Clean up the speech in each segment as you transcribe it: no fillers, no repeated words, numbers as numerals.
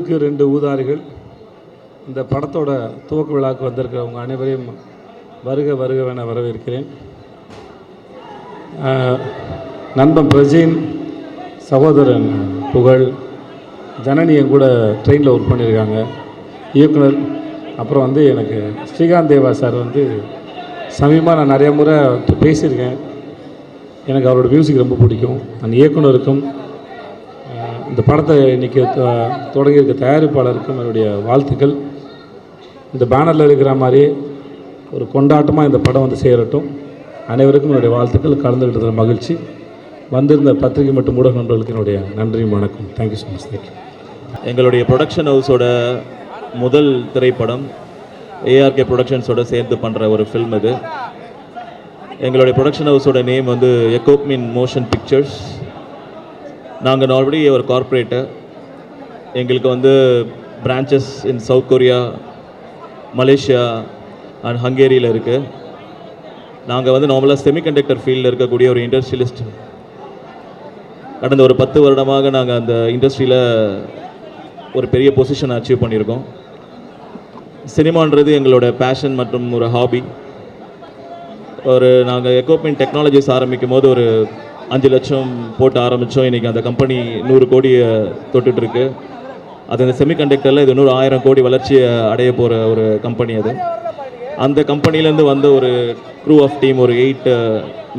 ஊருக்கு 2 ஊதாரிகள் இந்த படத்தோட துவக்க விழாவுக்கு வந்திருக்கிறவங்க அனைவரையும் வருக வருகவென வரவேற்கிறேன். நண்பன் பிரஜின், சகோதரன் புகழ், ஜனனியும் கூட ட்ரெயினில் ஒர்க் பண்ணியிருக்காங்க, இயக்குனர். அப்புறம் எனக்கு ஸ்ரீகாந்த் தேவா சார் சமீபமாக நான் நிறைய முறை பேசியிருக்கேன். எனக்கு அவரோட மியூசிக் ரொம்ப பிடிக்கும். அந்த இயக்குனருக்கும் இந்த படத்தை இன்றைக்கி தொடங்கியிருக்க தயாரிப்பாளருக்கும் என்னுடைய வாழ்த்துக்கள். இந்த பேனரில் இருக்கிற மாதிரி ஒரு கொண்டாட்டமாக இந்த படம் சேரட்டும். அனைவருக்கும் என்னுடைய வாழ்த்துக்கள். கலந்துக்கிட்டதில் மகிழ்ச்சி. வந்திருந்த பத்திரிகை மற்றும் ஊடக நண்பர்களுக்கு என்னுடைய நன்றியும் வணக்கம். Thank you so much. தேங்க்யூ. எங்களுடைய ப்ரொடக்ஷன் ஹவுஸோட முதல் திரைப்படம் ஏஆர்கே ப்ரொடக்ஷன்ஸோட சேர்ந்து பண்ணுற ஒரு ஃபில்ம் இது. எங்களுடைய ப்ரொடக்ஷன் ஹவுஸோட நேம் எக்கோப்மின் மோஷன் பிக்சர்ஸ். நாங்கள் ஆல்ரெடி ஒரு கார்ப்பரேட்டர். எங்களுக்கு branches in South Korea, Malaysia and ஹங்கேரியில் இருக்குது. நாங்கள் நார்மலாக செமிகண்டக்டர் ஃபீல்டில் இருக்கக்கூடிய ஒரு இண்டஸ்ட்ரியலிஸ்ட். கடந்த ஒரு 10 வருடமாக நாங்கள் அந்த இண்டஸ்ட்ரியில் ஒரு பெரிய பொசிஷன் அச்சீவ் பண்ணியிருக்கோம். சினிமான்றது எங்களோட பேஷன் மற்றும் ஒரு ஹாபி. நாங்கள் எக்கோப்மின் டெக்னாலஜிஸ் ஆரம்பிக்கும் போது ஒரு 5 லட்சம் போட்டு ஆரம்பித்தோம். இன்றைக்கி அந்த கம்பெனி 100 கோடியை தொட்டுட்ருக்கு. அது இந்த செமிகண்டக்டரில் இது 1000 கோடி வளர்ச்சியை அடைய போகிற ஒரு கம்பெனி அது. அந்த கம்பெனிலேருந்து வந்த ஒரு க்ரூ ஆஃப் டீம், ஒரு 8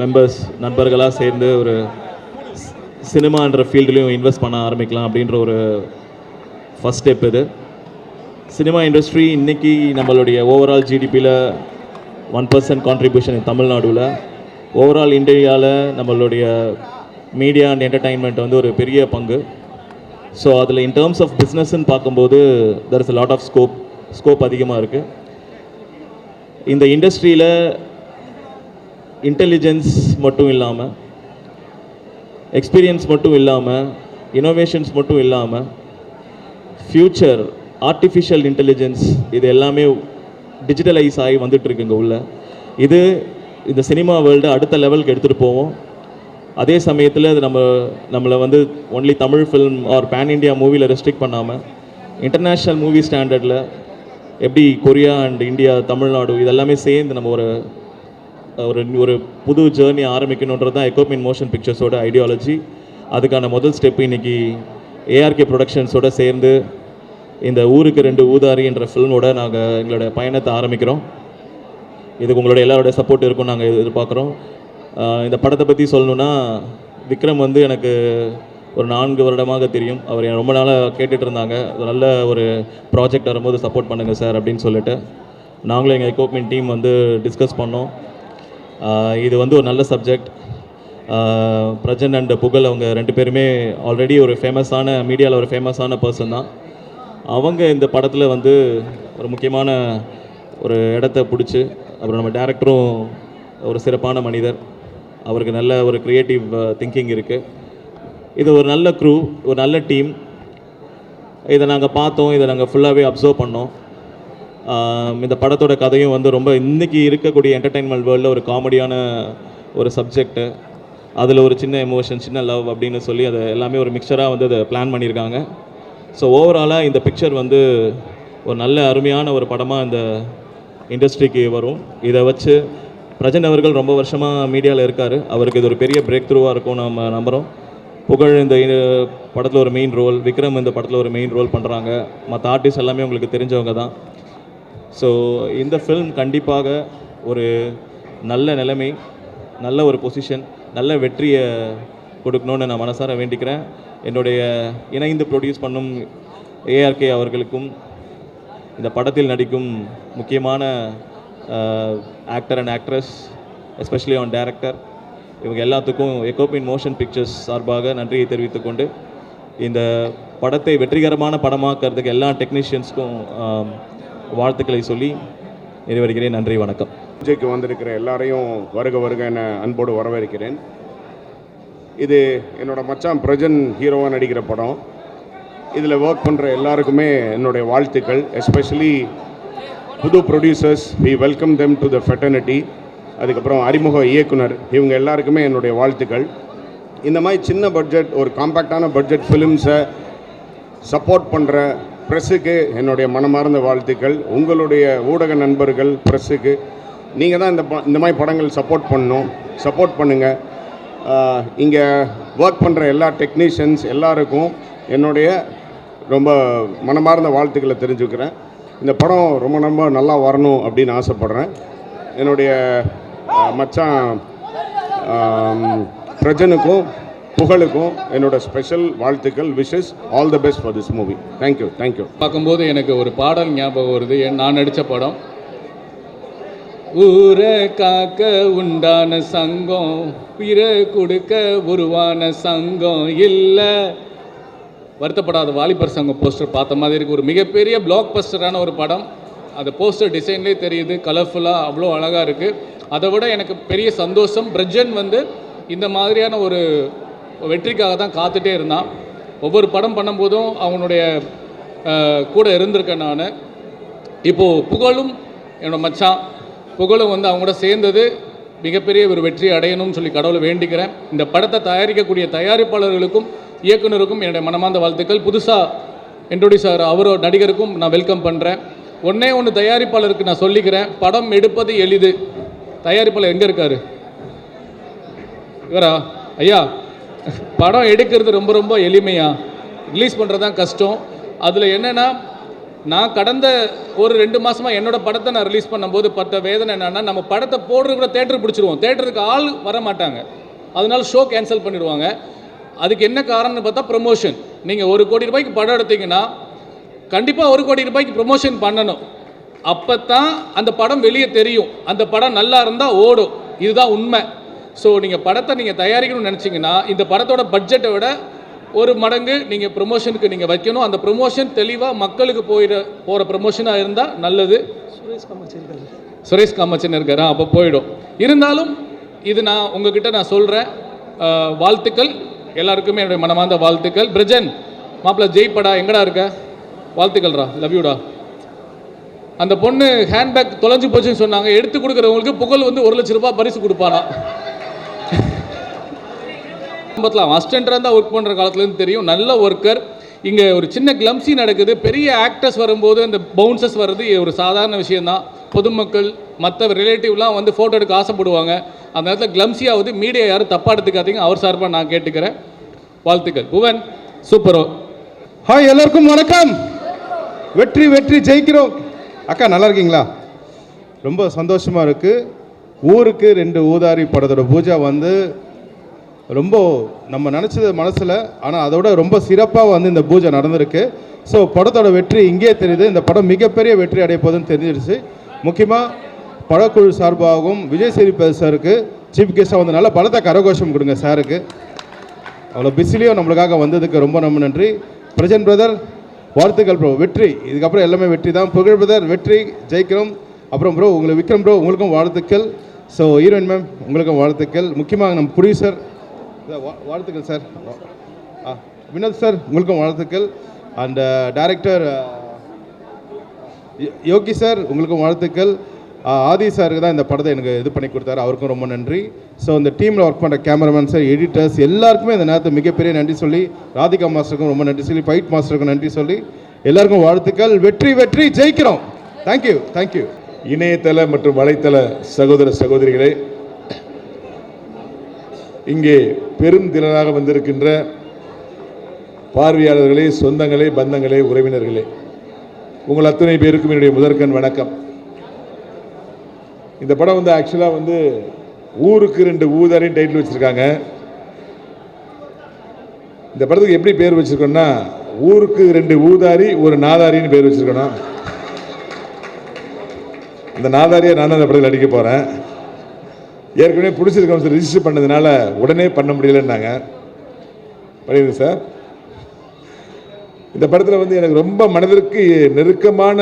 மெம்பர்ஸ் நண்பர்களாக சேர்ந்து ஒரு சினிமான்ற ஃபீல்டுலேயும் இன்வெஸ்ட் பண்ண ஆரம்பிக்கலாம் அப்படின்ற ஒரு ஃபஸ்ட் ஸ்டெப் இது. சினிமா இண்டஸ்ட்ரி இன்றைக்கி நம்மளுடைய ஓவரால் ஜிடிபியில் 1% கான்ட்ரிபியூஷன் தமிழ்நாடுவில். ஓவரால் இந்தியாவில் நம்மளுடைய மீடியா அண்ட் என்டர்டைன்மெண்ட் ஒரு பெரிய பங்கு. ஸோ அதில் இன் டேர்ம்ஸ் ஆஃப் பிஸ்னஸ்ன்னு பார்க்கும்போது there is a lot of scope அதிகமாக இருக்குது. இந்த இண்டஸ்ட்ரியில் இன்டெலிஜென்ஸ் மட்டும் இல்லாமல், எக்ஸ்பீரியன்ஸ் மட்டும் இல்லாமல், இனோவேஷன்ஸ் மட்டும் இல்லாமல், ஃப்யூச்சர் ஆர்டிஃபிஷியல் இன்டெலிஜென்ஸ் இது எல்லாமே டிஜிட்டலைஸ் ஆகி வந்துட்டுருக்குங்க உள்ள. இது இந்த சினிமா வேர்ல்டு அடுத்த லெவலுக்கு எடுத்துகிட்டு போவோம். அதே சமயத்தில் அது நம்மளை only Tamil film or pan India மூவியில் ரெஸ்ட்ரிக்ட் பண்ணாமல் இன்டர்நேஷ்னல் மூவி ஸ்டாண்டர்டில் எப்படி கொரியா அண்ட் இந்தியா, தமிழ்நாடு இதெல்லாமே சேர்ந்து நம்ம ஒரு புது ஜேர்னி ஆரம்பிக்கணுன்றது தான் எக்கோப்மின் மோஷன் பிக்சர்ஸோட ஐடியாலஜி. அதுக்கான முதல் ஸ்டெப்பு இன்றைக்கி ஏஆர்கே ப்ரொடக்ஷன்ஸோடு சேர்ந்து இந்த ஊருக்கு 2 ஊதாரி என்ற ஃபில்மோட நாங்கள் எங்களோட பயணத்தை ஆரம்பிக்கிறோம். இதுக்கு உங்களோட எல்லாரோட சப்போர்ட் இருக்கும் நாங்கள் எதிர்பார்க்குறோம். இந்த படத்தை பற்றி சொல்லணுன்னா, விக்ரம் எனக்கு ஒரு 4 வருடமாக தெரியும். அவர் ரொம்ப நாளாக கேட்டுட்டு இருந்தாங்க, நல்ல ஒரு ப்ராஜெக்ட் வரும்போது சப்போர்ட் பண்ணுங்கள் சார் அப்படின்னு சொல்லிட்டு நாங்களும் எங்கள் எக்கோப்மின் டீம் டிஸ்கஸ் பண்ணோம். இது ஒரு நல்ல சப்ஜெக்ட். பிரஜன் அண்ட் புகழ் அவங்க 2 பேருமே ஆல்ரெடி ஒரு ஃபேமஸான மீடியாவில் ஒரு ஃபேமஸான பர்சன் தான். அவங்க இந்த படத்தில் ஒரு முக்கியமான ஒரு இடத்த பிடிச்சி, அப்புறம் நம்ம டேரக்டரும் ஒரு சிறப்பான மனிதர். அவருக்கு நல்ல ஒரு க்ரியேட்டிவ் திங்கிங் இருக்குது. இது ஒரு நல்ல க்ரூ, ஒரு நல்ல டீம். இதை நாங்கள் பார்த்தோம், இதை நாங்கள் ஃபுல்லாகவே அப்சர்வ் பண்ணோம். இந்த படத்தோட கதையும் ரொம்ப இன்றைக்கி இருக்கக்கூடிய என்டர்டெயின்மெண்ட் வேர்ல்டில் ஒரு காமெடியான ஒரு சப்ஜெக்டு. அதில் ஒரு சின்ன எமோஷன், சின்ன லவ் அப்படின்னு சொல்லி அதை எல்லாமே ஒரு மிக்சராக அதை பிளான் பண்ணியிருக்காங்க. ஸோ ஓவராலாக இந்த பிக்சர் ஒரு நல்ல அருமையான ஒரு படமாக இந்த இண்டஸ்ட்ரிக்கு வரும். இதை வச்சு பிரஜன் அவர்கள் ரொம்ப வருஷமாக மீடியாவில் இருக்கார். அவருக்கு இது ஒரு பெரிய பிரேக் த்ரூவாக இருக்கும் நம்ம நம்புகிறோம். புகழ் இந்த படத்தில் ஒரு மெயின் ரோல், விக்ரம் இந்த படத்தில் ஒரு மெயின் ரோல் பண்ணுறாங்க. மற்ற ஆர்டிஸ்ட் எல்லாமே உங்களுக்கு தெரிஞ்சவங்க தான். ஸோ இந்த ஃபில்ம் கண்டிப்பாக ஒரு நல்ல நிலைமை, நல்ல ஒரு பொசிஷன், நல்ல வெற்றியை கொடுக்கணுன்னு நான் மனசார வேண்டிக்கிறேன். என்னுடைய இணைந்து ப்ரொடியூஸ் பண்ணும் ஏஆர்கே அவர்களுக்கும், இந்த படத்தில் நடிக்கும் முக்கியமான actor and actress, especially on director, இவங்க எல்லாத்துக்கும் எக்கோப்மின் மோஷன் பிக்சர்ஸ் சார்பாக நன்றியை தெரிவித்துக்கொண்டு, இந்த படத்தை வெற்றிகரமான படமாக்கிறதுக்கு எல்லா டெக்னீஷியன்ஸ்க்கும் வாழ்த்துக்களை சொல்லி நிறைவேறுகிறேன். நன்றி, வணக்கம். பூஜைக்கு வந்திருக்கிற எல்லாரையும் வருக வருக என அன்போடு வரவேற்கிறேன். இது என்னோட மச்சான் பிரஜன் ஹீரோவாக நடிக்கிற படம். இதில் ஒர்க் பண்ணுற எல்லாருக்குமே என்னுடைய வாழ்த்துக்கள். எஸ்பெஷலி புது producers, we welcome them to the fraternity. அதுக்கப்புறம் அறிமுக இயக்குனர், இவங்க எல்லாருக்குமே என்னுடைய வாழ்த்துக்கள். இந்த மாதிரி சின்ன பட்ஜெட், ஒரு காம்பேக்டான பட்ஜெட் ஃபிலிம்ஸை சப்போர்ட் பண்ணுற ப்ரெஸ்ஸுக்கு என்னுடைய மனமார்ந்த வாழ்த்துக்கள். உங்களுடைய ஊடக நண்பர்கள் ப்ரெஸ்ஸுக்கு நீங்கள் தான் இந்த மாதிரி படங்கள் சப்போர்ட் பண்ணுங்கள். இங்கே ஒர்க் பண்ணுற எல்லா டெக்னீஷியன்ஸ் எல்லாருக்கும் என்னுடைய ரொம்ப மனமார்ந்த வாழ்த்துக்களை தெரிஞ்சுக்கிறேன். இந்த படம் ரொம்ப நல்லா வரணும் அப்படின்னு ஆசைப்பட்றேன். என்னுடைய மச்சான் பிரஜனுக்கும் புகழுக்கும் என்னோட ஸ்பெஷல் வாழ்த்துக்கள். Wishes all the best for this movie. Thank you. பார்க்கும்போது எனக்கு ஒரு பாடல் ஞாபகம் வருது. நான் நடித்த படம் ஊரை காக்க உண்டான சங்கம், பிற கொடுக்க உருவான சங்கம் இல்லை. வருத்தப்படாத வாலிபர் சங்கம் போஸ்டர் பார்த்த மாதிரி இருக்குது. ஒரு மிகப்பெரிய பிளாக் பஸ்டரான ஒரு படம். அந்த போஸ்டர் டிசைன்லேயே தெரியுது, கலர்ஃபுல்லாக அவ்வளோ அழகாக இருக்குது. அதை விட எனக்கு பெரிய சந்தோஷம், பிரஜன் இந்த மாதிரியான ஒரு வெற்றிக்காக தான் காத்துட்டே இருந்தான். ஒவ்வொரு படம் பண்ணும்போதும் அவனுடைய கூட இருந்திருக்கேன் நான். இப்போது புகழும் என்னோடய மச்சான் புகழும் அவங்க கூட சேர்ந்தது மிகப்பெரிய ஒரு வெற்றி அடையணும்னு சொல்லி கடவுளை வேண்டிக்கிறேன். இந்த படத்தை தயாரிக்கக்கூடிய தயாரிப்பாளர்களுக்கும் இயக்குனருக்கும் என்னுடைய மனமார்ந்த வாழ்த்துக்கள். புதுசாக இன்ட்ரோடியூஸ் ஆகிற அவரோட நடிகருக்கும் நான் வெல்கம் பண்ணுறேன். ஒன்று தயாரிப்பாளருக்கு நான் சொல்லிக்கிறேன், படம் எடுப்பது எளிது. தயாரிப்பாளர் எங்கே இருக்கார்? இவரா? ஐயா, படம் எடுக்கிறது ரொம்ப எளிமையா, ரிலீஸ் பண்ணுறது தான் கஷ்டம். அதில் என்னென்னா, நான் கடந்த ஒரு 2 மாதமாக என்னோடய படத்தை நான் ரிலீஸ் பண்ணும்போது பட்ட வேதனை என்னென்னா, நம்ம படத்தை போடுறது கூட தேட்டருக்கு பிடிச்சிருவோம், தேட்டருக்கு ஆள் வர மாட்டாங்க, அதனால ஷோ கேன்சல் பண்ணிடுவாங்க. அதுக்கு என்ன காரணம்னு பார்த்தா ப்ரமோஷன். நீங்கள் 1 கோடி ரூபாய்க்கு படம் எடுத்தீங்கன்னா கண்டிப்பாக 1 கோடி ரூபாய்க்கு ப்ரமோஷன் பண்ணணும். அப்போ தான் அந்த படம் வெளியே தெரியும், அந்த படம் நல்லா இருந்தால் ஓடும். இதுதான் உண்மை. ஸோ நீங்கள் படத்தை தயாரிக்கணும்னு நினச்சிங்கன்னா இந்த படத்தோட பட்ஜெட்டை விட 1 மடங்கு நீங்கள் ப்ரொமோஷனுக்கு நீங்கள் வைக்கணும். அந்த ப்ரொமோஷன் தெளிவாக மக்களுக்கு போகிற ப்ரொமோஷனாக இருந்தால் நல்லது. சுரேஷ் காமச்சன் இருக்காரா? அப்போ போயிடும். இருந்தாலும் இது நான் உங்ககிட்ட நான் சொல்கிறேன், வாழ்த்துக்கள் எல்லாருக்குமே, என்னுடைய மனமார்ந்த வாழ்த்துக்கள். பிரஜன் மாப்பிள்ள ஜெய்படா, எங்கடா இருக்க? வாழ்த்துக்கள்ரா, லவ் யூடா. அந்த பொண்ணு ஹேண்ட்பேக் தொலைஞ்சு போச்சுன்னு சொன்னாங்க, எடுத்து கொடுக்குறவங்களுக்கு புகழ் 1 லட்ச ரூபாய் பரிசு கொடுப்பானா. அசிஸ்டண்டாக தான் ஒர்க் பண்ணுற காலத்துலேருந்து தெரியும், நல்ல ஒர்க்கர். இங்கே ஒரு சின்ன கிளம்ஸி நடக்குது, பெரிய ஆக்டர்ஸ் வரும்போது அந்த பவுன்சஸ் வர்றது ஒரு சாதாரண விஷயந்தான். பொதுமக்கள் மற்ற ரிலேட்டிவ்லாம் ஃபோட்டோ எடுக்க ஆசைப்படுவாங்க. அந்த நேரத்தில் கிளம்ஸியாவது மீடியா யாரும் தப்பாக எடுத்துக்காதீங்க, அவர் சார்பாக நான் கேட்டுக்கிறேன். வாழ்த்துக்கள். புவன் சூப்பரோ. ஹாய், எல்லாருக்கும் வணக்கம். வெற்றி ஜெயிக்கிறோம். அக்கா நல்லா இருக்கீங்களா? ரொம்ப சந்தோஷமாக இருக்குது. ஊருக்கு 2 ஊதாரி படத்தோட பூஜா ரொம்ப நம்ம நினச்சது மனசில், ஆனால் அதோட ரொம்ப சிறப்பாக இந்த பூஜை நடந்திருக்கு. ஸோ படத்தோட வெற்றி இங்கே தெரியுது. இந்த படம் மிகப்பெரிய வெற்றி அடைய போகுதுன்னு தெரிஞ்சிருச்சு. முக்கியமாக படக்குழு சார்பாகவும் விஜய் சேதுபதி சாருக்கு சீஃப் கெஸ்ட்டாக நல்ல பலத்தை கரகோஷம் கொடுங்க சாருக்கு. அவ்வளோ பிஸிலையும் நம்மளுக்காக வந்ததுக்கு ரொம்ப நன்றி. பிரஜன் பிரதர் வாழ்த்துக்கள் ப்ரோ. வெற்றி, இதுக்கப்புறம் எல்லாமே வெற்றி தான். புகழ் பிரதர் வெற்றி, ஜெயிக்கிறோம். அப்புறம் ப்ரோ உங்களுக்கு விக்ரம் ப்ரோ உங்களுக்கும் வாழ்த்துக்கள். ஸோ ஹீரோயின் மேம் உங்களுக்கும் வாழ்த்துக்கள். முக்கியமாக நம்ம ப்ரொடியூசர் வாழ்த்துக்கள் சார். வினோத் சார் உங்களுக்கும் வாழ்த்துக்கள். அண்ட் டைரக்டர் யோகி சார் உங்களுக்கும் வாழ்த்துக்கள். ஆதி சாருக்கு தான் இந்த படத்தை எனக்கு இது பண்ணி கொடுத்தாரு, அவருக்கும் ரொம்ப நன்றி. ஸோ இந்த டீமில் ஒர்க் பண்ணுற கேமராமேன் சார், எடிட்டர்ஸ் எல்லாருக்குமே இந்த நேரத்தை மிகப்பெரிய நன்றி சொல்லி, ராதிகா மாஸ்டருக்கும் ரொம்ப நன்றி சொல்லி, ஃபைட் மாஸ்டருக்கும் நன்றி சொல்லி, எல்லாருக்கும் வாழ்த்துக்கள். வெற்றி ஜெயிக்கிறோம். தேங்க்யூ. இணையதள மற்றும் வலைத்தள சகோதர சகோதரிகளே, இங்கே பெரும் திரளாக வந்திருக்கின்ற பார்வையாளர்களே, சொந்தங்களே, பந்தங்களே, உறவினர்களே, உங்கள் அத்தனை பேருக்கும் என்னுடைய முதற்கண் வணக்கம். இந்த படம் ஆக்சுவலாக ஊருக்கு 2 ஊதாரின்னு டைட்டில் வச்சுருக்காங்க. இந்த படத்துக்கு எப்படி பேர் வச்சுருக்கோன்னா, ஊருக்கு 2 ஊதாரி 1 நாதாரின்னு பேர் வச்சுருக்கணும். அந்த நாதாரியை நான் அந்த படத்தில் நடிக்க போகிறேன். ஏற்கனவே பிடிச்சிருக்கோம் சார், ரிஜிஸ்டர் பண்ணதுனால உடனே பண்ண முடியலன்னாங்க. பண்ணிடுங்க சார். இந்த படத்தில் எனக்கு ரொம்ப மனதிற்கு நெருக்கமான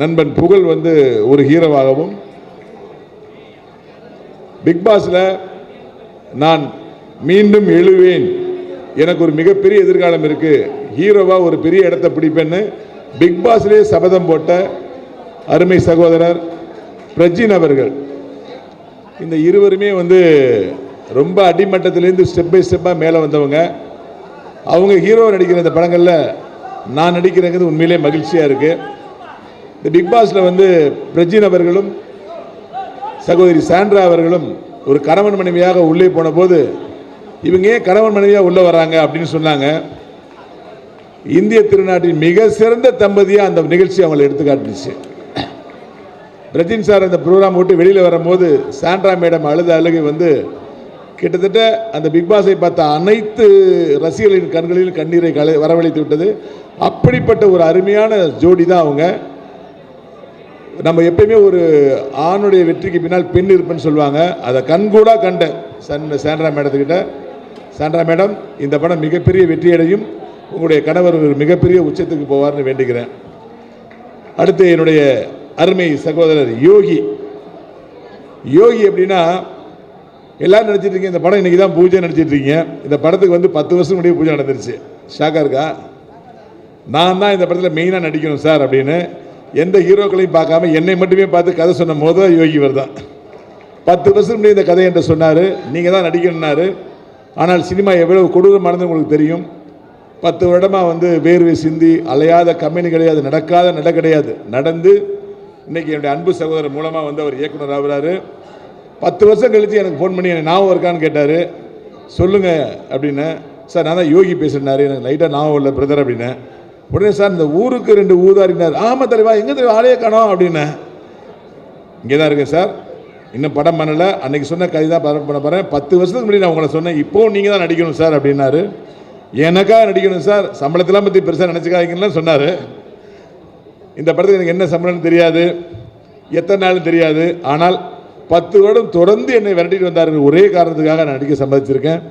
நண்பன் புகழ் ஒரு ஹீரோவாகவும், பிக் பாஸில் நான் மீண்டும் எழுவேன், எனக்கு ஒரு மிகப்பெரிய எதிர்காலம் இருக்குது, ஹீரோவாக ஒரு பெரிய இடத்தை பிடிப்பேன்னு பிக் பாஸ்லேயே சபதம் போட்ட அருமை சகோதரர் பிரஜின் அவர்கள். இந்த இருவருமே ரொம்ப அடிமட்டத்திலேருந்து ஸ்டெப் பை ஸ்டெப்பாக மேலே வந்தவங்க. அவங்க ஹீரோ நடிக்கிற இந்த படங்களில் நான் நடிக்கிறேங்கிறது உண்மையிலே மகிழ்ச்சியாக இருக்குது. இந்த பிக் பாஸில் வந்து பிரஜின் அவர்களும் சகோதரி சாண்ட்ரா அவர்களும் ஒரு கணவன் மனைவியாக உள்ளே போன போது இவங்க ஏன் கணவன் மனைவியாக உள்ளே வராங்க அப்படின்னு சொன்னாங்க. இந்திய திருநாட்டின் மிக சிறந்த தம்பதியாக அந்த நிகழ்ச்சி அவங்களை எடுத்துக்காட்டுச்சு. பிரஜின் சார் அந்த ப்ரோக்ராம் விட்டு வெளியில் வரும்போது சாண்ட்ரா மேடம் அழுகை வந்து கிட்டத்தட்ட அந்த பிக் பாஸை பார்த்த அனைத்து ரசிகர்களின் கண்களில் கண்ணீரை வரவழைத்து விட்டது. அப்படிப்பட்ட ஒரு அருமையான ஜோடி தான் அவங்க. நம்ம எப்பயுமே ஒரு ஆணுடைய வெற்றிக்கு பின்னால் பெண் இருப்பேன்னு சொல்லுவாங்க. அதை கண்கூடா கண்ட சாண்ட்ரா மேடத்துக்கிட்ட, சாண்ட்ரா மேடம் இந்த படம் மிகப்பெரிய வெற்றியடையும், உங்களுடைய கணவர் ஒரு மிகப்பெரிய உச்சத்துக்கு போவார்னு வேண்டுகிறேன். அடுத்து என்னுடைய அருமை சகோதரர் யோகி. யோகி எப்படின்னா, எல்லாரும் நினச்சிட்டு இருக்கீங்க இந்த படம் இன்றைக்கி தான் பூஜை நினச்சிட்டு இருக்கீங்க. இந்த படத்துக்கு வந்து 10 வருஷம் முன்னாடி பூஜை நடந்துருச்சு. ஷாக்காக இருக்கா? நான் தான் இந்த படத்தில் மெயினாக நடிக்கணும் சார் அப்படின்னு எந்த ஹீரோக்களையும் பார்க்காம என்னை மட்டுமே பார்த்து கதை சொன்ன போது யோகி தான் 10 வருஷம் முன்னாடி இந்த கதை என்று சொன்னார். நீங்கள் தான் நடிக்கணும்னாரு. ஆனால் சினிமா எவ்வளவு கொடூரமானது உங்களுக்கு தெரியும். 10 வருடமாக வந்து வேர்வை சிந்தி அலையாத கம்பெனி கிடையாது, நடக்காத நட கிடையாது, நடந்து இன்றைக்கி என்னுடைய அன்பு சகோதரர் மூலமாக வந்து அவர் இயக்குனர் ஆகிறாரு. 10 வருஷம் கழித்து எனக்கு ஃபோன் பண்ணி எனக்கு ஞாபகம் இருக்கான்னு கேட்டார். சொல்லுங்கள் அப்படின்னு. சார் நான் தான் யோகி பேசுனாரு, எனக்கு லைட்டாக ஞாபகம் இல்லை பிரதர் அப்படின்னு. உடனே சார் இந்த ஊருக்கு 2 ஊதாரினார். ஆமாம் தலைவா, எங்கே தலைவா ஆளையே காணோம் அப்படின்னு. இங்கே தான் இருக்கேன் சார், இன்னும் படம் பண்ணலை, அன்றைக்கி சொன்ன கதை தான் பண்ண போகிறேன். 10 வருஷத்துக்கு முன்னாடி நான் உங்களை சொன்னேன், இப்போவும் நீங்கள் தான் நடிக்கணும் சார் அப்படின்னாரு. எனக்காக நடிக்கணும் சார், சம்பளத்தெல்லாம் பற்றி பெருசாக நினச்சிக்காதீங்கன்னு சொன்னார். இந்த படத்துக்கு எனக்கு என்ன சம்பளம்னு தெரியாது, எத்தனை நாள்னு தெரியாது. ஆனால் 10 வருடம் தொடர்ந்து என்னை விரட்டிட்டு வந்தார்கள். ஒரே காரணத்துக்காக நான் நடிக்க சம்பாதிச்சிருக்கேன்.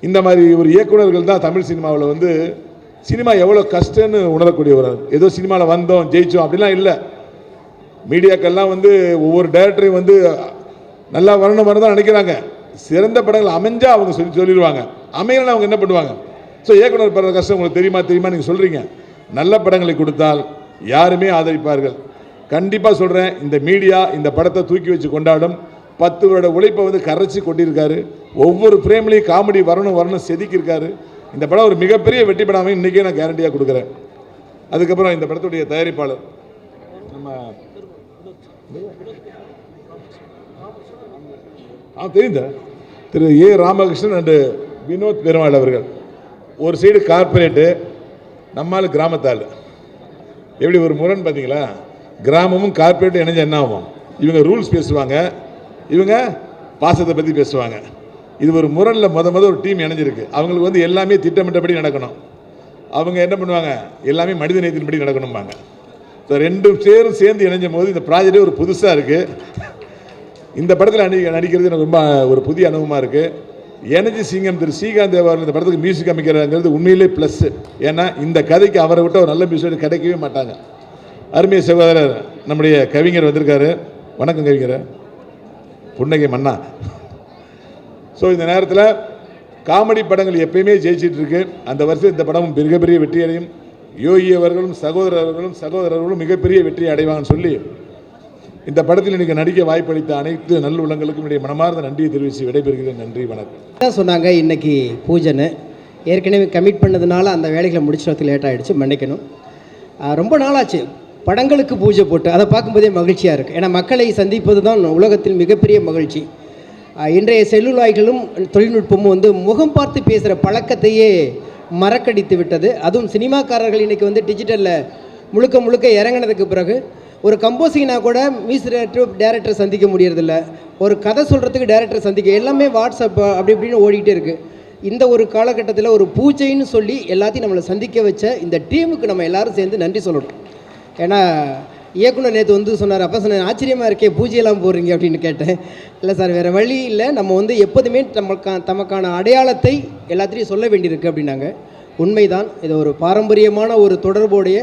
இந்த மாதிரி ஒரு இயக்குநர்கள் தான் தமிழ் சினிமாவில் வந்து சினிமா எவ்வளோ கஷ்டம்னு உணரக்கூடியவர். ஏதோ சினிமாவில் வந்தோம் ஜெயிச்சோம் அப்படிலாம் இல்லை. மீடியாக்கள்லாம் வந்து ஒவ்வொரு டைரக்டரையும் வந்து நல்லா வரணும் தான் நினைக்கிறாங்க. சிறந்த படங்கள் அமைஞ்சால் அவங்க சொல்லிடுவாங்க, அமையலாம் அவங்க என்ன பண்ணுவாங்க. ஸோ இயக்குனர் படுற கஷ்டம் உங்களுக்கு தெரியுமா நீங்கள் சொல்கிறீங்க. நல்ல படங்களை கொடுத்தால் யாருமே ஆதரிப்பார்கள். கண்டிப்பாக சொல்கிறேன், இந்த மீடியா இந்த படத்தை தூக்கி வச்சு கொண்டாடும். 10 வருட உழைப்பை வந்து கரைச்சி கொட்டியிருக்காரு. ஒவ்வொரு ஃப்ரேம்லேயும் காமெடி வரணும் செதுக்கியிருக்காரு. இந்த படம் ஒரு மிகப்பெரிய வெற்றி படமாக இன்றைக்கே நான் கேரண்டியாக கொடுக்குறேன். அதுக்கப்புறம் இந்த படத்துடைய தயாரிப்பாளர் நம்ம தெரிந்த திரு ஏ ராமகிருஷ்ணன் அண்டு வினோத் பெருமாள் அவர்கள். ஒரு சைடு கார்பரேட்டு, நம்மால் கிராமத்தால். எப்படி ஒரு முரண் பார்த்தீங்களா? கிராமமும் கார்பரேட்டும் இணைஞ்ச என்ன ஆகும்? இவங்க ரூல்ஸ் பேசுவாங்க, இவங்க பாசத்தை பற்றி பேசுவாங்க. இது ஒரு முரணில் ஒரு டீம் இணைஞ்சிருக்கு. அவங்களுக்கு வந்து எல்லாமே திட்டமிட்டபடி நடக்கணும். அவங்க என்ன பண்ணுவாங்க, எல்லாமே மனித நேயத்தின்படி நடக்கணும்பாங்க. ஸோ 2 பேரும் சேர்ந்து இணைஞ்சும் போது இந்த ப்ராஜெக்டே ஒரு புதுசாக இருக்குது. இந்த படத்தில் நடிக்கிறது எனக்கு ரொம்ப ஒரு புதிய அனுபவமாக இருக்குது. எனர்ஜி சிங்கம் திரு ஸ்ரீகாந்த் தேவார் இந்த படத்துக்கு மியூசிக் அமைக்கிறாங்கிறது உண்மையிலே ப்ளஸ். ஏன்னா இந்த கதைக்கு அவரை விட்டு ஒரு நல்ல மியூசிக் கிடைக்கவே மாட்டாங்க. அருமைய சகோதரர் நம்முடைய கவிஞர் வந்திருக்காரு. வணக்கம் கவிஞர், புன்னகை மன்னா. ஸோ இந்த நேரத்தில் காமெடி படங்கள் எப்பயுமே ஜெயிச்சிட்டு இருக்கு. அந்த வருஷம் இந்த படமும் மிகப்பெரிய வெற்றி அடையும். யோகி அவர்களும் சகோதரர்களும் மிகப்பெரிய வெற்றியை அடைவாங்கன்னு சொல்லி இந்த படத்தில் இன்றைக்கி நடிக்க வாய்ப்பளித்த அனைத்து நல்ல உள்ளங்களுக்கும் என்னுடைய மனமார்ந்த நன்றியை தெரிவித்து விடைபெறுகிறேன். நன்றி, வணக்கம். தான் சொன்னாங்க இன்னைக்கு பூஜைன்னு. ஏற்கனவே கமிட் பண்ணதுனால அந்த வேலைகளை முடிச்சுறதுக்கு லேட் ஆகிடுச்சு, மன்னிக்கணும். ரொம்ப நாளாச்சு படங்களுக்கு பூஜை போட்டு, அதை பார்க்கும்போதே மகிழ்ச்சியாக இருக்குது. ஏன்னா மக்களை சந்திப்பது தான் உலகத்தில் மிகப்பெரிய மகிழ்ச்சி. இன்றைய செல்லுலாய்களும் தொழில்நுட்பமும் வந்து முகம் பார்த்து பேசுகிற பழக்கத்தையே மறக்கடித்து விட்டது. அதுவும் சினிமாக்காரர்கள் இன்றைக்கி வந்து டிஜிட்டலில் முழுக்க இறங்கினதுக்கு பிறகு ஒரு கம்போசிங்னா கூட மியூசிக் டேரக்டர் சந்திக்க முடியறதில்ல, ஒரு கதை சொல்கிறதுக்கு டேரக்டர் சந்திக்க, எல்லாமே வாட்ஸ்அப் அப்படி இப்படின்னு ஓடிக்கிட்டே இருக்குது. இந்த ஒரு காலகட்டத்தில் ஒரு பூஜைன்னு சொல்லி எல்லாத்தையும் நம்மளை சந்திக்க வச்ச இந்த டீமுக்கு நம்ம எல்லோரும் சேர்ந்து நன்றி சொல்லணும். ஏன்னா இயக்குனர் நேற்று வந்து சொன்னார், அப்போ சொன்ன ஆச்சரியமாக இருக்கே பூஜையெல்லாம் போடுறீங்க அப்படின்னு கேட்டேன். இல்லை சார், வேறு வழி இல்லை, நம்ம வந்து எப்போதுமே தமக்கான அடையாளத்தை எல்லாத்திலையும் சொல்ல வேண்டியிருக்கு அப்படின்னாங்க. உண்மைதான். இது ஒரு பாரம்பரியமான ஒரு தொடர்புடைய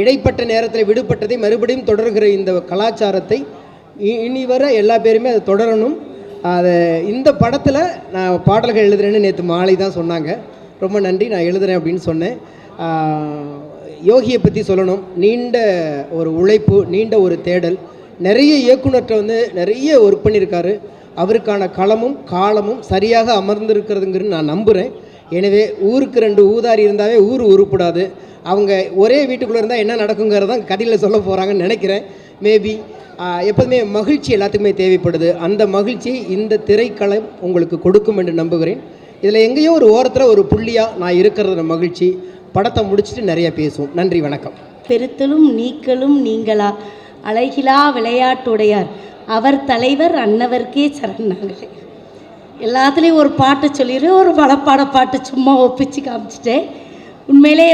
இடைப்பட்ட நேரத்தில் விடுபட்டதை மறுபடியும் தொடர்கிற இந்த கலாச்சாரத்தை இனி வர எல்லா பேருமே அதை தொடரணும். அதை இந்த படத்தில் நான் பாடல்கள் எழுதுறேன்னு நேற்று மாலை தான் சொன்னாங்க. ரொம்ப நன்றி, நான் எழுதுகிறேன் அப்படின்னு சொன்னேன். யோகியை பற்றி சொல்லணும். நீண்ட ஒரு உழைப்பு, நீண்ட ஒரு தேடல். நிறைய இயக்குனர்கிட்ட வந்து நிறைய ஒர்க் பண்ணியிருக்காரு. அவருக்கான களமும் காலமும் சரியாக அமர்ந்திருக்கிறதுங்கிறது நான் நம்புகிறேன். எனவே ஊருக்கு 2 ஊதாரி இருந்தாவே ஊர் உருப்படாது. அவங்க ஒரே வீட்டுக்குள்ளே இருந்தால் என்ன நடக்குங்கிறதான் கதையில் சொல்ல போகிறாங்கன்னு நினைக்கிறேன். மேபி எப்போதுமே மகிழ்ச்சி எல்லாத்துக்குமே தேவைப்படுது. அந்த மகிழ்ச்சி இந்த திரைக்களம் உங்களுக்கு கொடுக்கும் என்று நம்புகிறேன். இதில் எங்கேயோ ஒரு ஓரத்தில் ஒரு புள்ளியாக நான் இருக்கிறது மகிழ்ச்சி. படத்தை முடிச்சுட்டு நிறைய பேசுவோம். நன்றி, வணக்கம். பெருத்தலும் நீக்கலும் நீங்களா அழகிலா விளையாட்டுடையார் அவர் தலைவர் அன்னவர்க்கே சரணாங்களே. எல்லாத்துலேயும் ஒரு பாட்டு சொல்லிடுறேன், ஒரு வளப்பாட பாட்டு சும்மா ஒப்பிச்சு காமிச்சிட்டேன். உண்மையிலே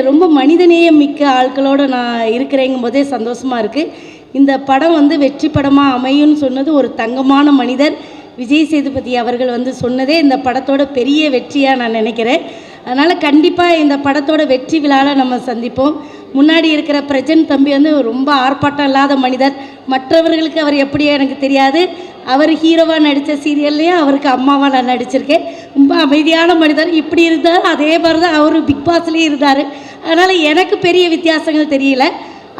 ரொம்ப மனிதநேயம் மிக்க ஆட்களோடு நான் இருக்கிறேங்கும் போதே சந்தோஷமாக இருக்குது. இந்த படம் வெற்றி படமாக அமையும்னு சொன்னது ஒரு தங்கமான மனிதர் விஜய் சேதுபதி அவர்கள் சொன்னதே இந்த படத்தோட பெரிய வெற்றியாக நான் நினைக்கிறேன். அதனால் கண்டிப்பாக இந்த படத்தோட வெற்றி விழாவில் நம்ம சந்திப்போம். முன்னாடி இருக்கிற பிரஜன் தம்பி ரொம்ப ஆர்ப்பாட்டம் இல்லாத மனிதர். மற்றவர்களுக்கு அவர் எப்படியோ எனக்கு தெரியாது. அவர் ஹீரோவாக நடித்த சீரியல்லையும் அவருக்கு அம்மாவாக நான் நடிச்சிருக்கேன். ரொம்ப அமைதியான மனிதர். இப்படி இருந்தார், அதே மாதிரி தான் அவர் பிக் பாஸ்லேயும் இருந்தார். அதனால் எனக்கு பெரிய வித்தியாசங்கள் தெரியல.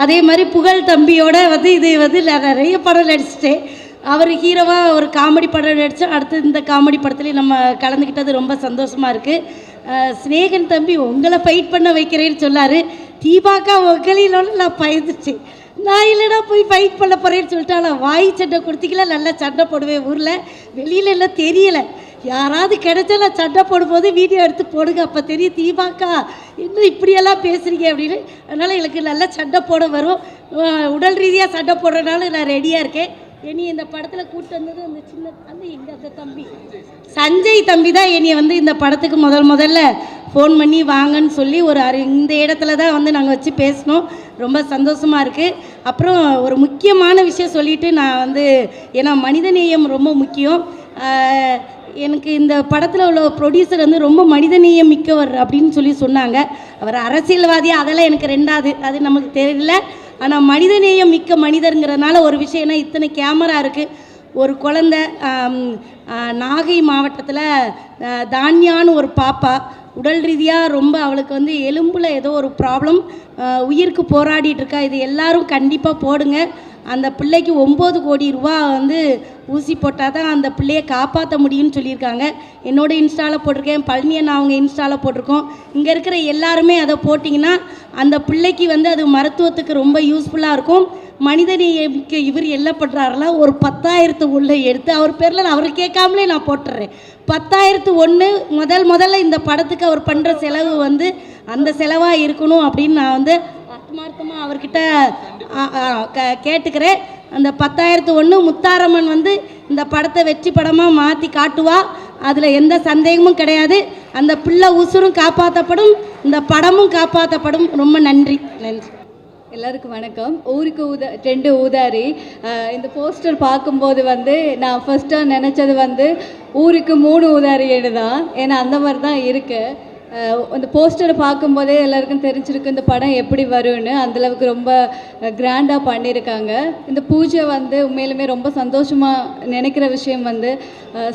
அதே மாதிரி புகழ் தம்பியோட இது நான் நிறைய படம் நடிச்சிட்டேன். அவர் ஹீரோவாக ஒரு காமெடி படம் நடித்தோம். அடுத்து இந்த காமெடி படத்துலேயும் நம்ம கலந்துக்கிட்டது ரொம்ப சந்தோஷமாக இருக்குது. ஸ்நேகன் தம்பி உங்களை ஃபைட் பண்ண வைக்கிறேன்னு சொன்னார். தீபாக்கா உங்களிலோட நான் பயந்துச்சு. நான் இல்லைனா போய் ஃபைட் பண்ண போகிறேன்னு சொல்லிட்டு ஆனால் வாய் சண்டை கொடுத்திக்கல. நல்லா சண்டை போடுவேன் ஊரில், வெளியில் எல்லாம் தெரியலை. யாராவது கிடைச்சா நான் சண்டை போடும்போது வீடியோ எடுத்து போடுங்க, அப்போ தெரியும் தீபாக்கா இன்னும் இப்படியெல்லாம் பேசுகிறீங்க அப்படின்னு. அதனால் எனக்கு நல்லா சண்டை போட வரும். உடல் ரீதியாக சண்டை போடுறதுனால நான் ரெடியாக இருக்கேன். என்னை இந்த படத்தில் கூப்பிட்டு வந்தது அந்த சின்ன அந்த தம்பி சஞ்சய் தம்பி தான் என்னை இந்த படத்துக்கு முதல்ல ஃபோன் பண்ணி வாங்கன்னு சொல்லி இந்த இடத்துல தான் நாங்கள் வச்சு பேசினோம். ரொம்ப சந்தோஷமாக இருக்குது. அப்புறம் ஒரு முக்கியமான விஷயம் சொல்லிவிட்டு நான் ஏன்னா மனிதநேயம் ரொம்ப முக்கியம். எனக்கு இந்த படத்தில் உள்ள ப்ரொடியூசர் ரொம்ப மனிதநேயம் மிக்கவர் அப்படின்னு சொன்னாங்க. அவர் அரசியல்வாதியாக அதெல்லாம் எனக்கு ரெண்டாவது, அது நமக்கு தெரியல. ஆனால் மனிதநேயம் மிக்க மனிதருங்கிறதுனால ஒரு விஷயம்னா இத்தனை கேமரா இருக்குது. ஒரு குழந்தை நாகை மாவட்டத்தில் தான்யான்னு ஒரு பாப்பா உடல் ரீதியாக ரொம்ப அவளுக்கு எலும்பில் ஏதோ ஒரு ப்ராப்ளம், உயிருக்கு போராடிட்டு இருக்கா. இது எல்லாரும் கண்டிப்பாக போடுங்க. அந்த பிள்ளைக்கு 9 கோடி ரூபா ஊசி போட்டால் தான் அந்த பிள்ளையை காப்பாற்ற முடியும்னு சொல்லியிருக்காங்க. என்னோட இன்ஸ்டாவில் போட்டிருக்கேன், பழனியன் அவங்க இன்ஸ்டாவில் போட்டிருக்கோம். இங்கே இருக்கிற எல்லாருமே அதை போட்டிங்கன்னா அந்த பிள்ளைக்கு அது மருத்துவத்துக்கு ரொம்ப யூஸ்ஃபுல்லாக இருக்கும். மனிதநேயமிக்க இவர் என்ன பண்ணுறாருல, ஒரு 10,000 எடுத்து அவர் பேரில் அவர் கேட்காமலே நான் போட்டுடுறேன். 10,001 முதல்ல இந்த படத்துக்கு அவர் பண்ணுற செலவு அந்த செலவாக இருக்கணும் அப்படின்னு நான் ஆத்மார்த்தமாக அவர்கிட்ட கேட்டுக்கிறேன். அந்த 10,001 முத்தாரம்மன் இந்த படத்தை வெற்றி படமாக மாற்றி காட்டுவா. அதில் எந்த சந்தேகமும் கிடையாது. அந்த பிள்ளை உசுரும் காப்பாற்றப்படும், இந்த படமும் காப்பாற்றப்படும். ரொம்ப நன்றி. எல்லாருக்கும் வணக்கம். ஊருக்கு 2 ஊதாரி. இந்த போஸ்டர் பார்க்கும்போது நான் ஃபஸ்ட்டாக நினச்சது ஊருக்கு 3 ஊதாரின்னு தான். ஏன்னா அந்த மாதிரி தான் இருக்குது. அந்த போஸ்டரை பார்க்கும்போதே எல்லாருக்கும் தெரிஞ்சிருக்கு இந்த படம் எப்படி வரும்னு. அந்தளவுக்கு ரொம்ப கிராண்டாக பண்ணியிருக்காங்க. இந்த பூஜை உண்மையிலுமே ரொம்ப சந்தோஷமாக நினைக்கிற விஷயம்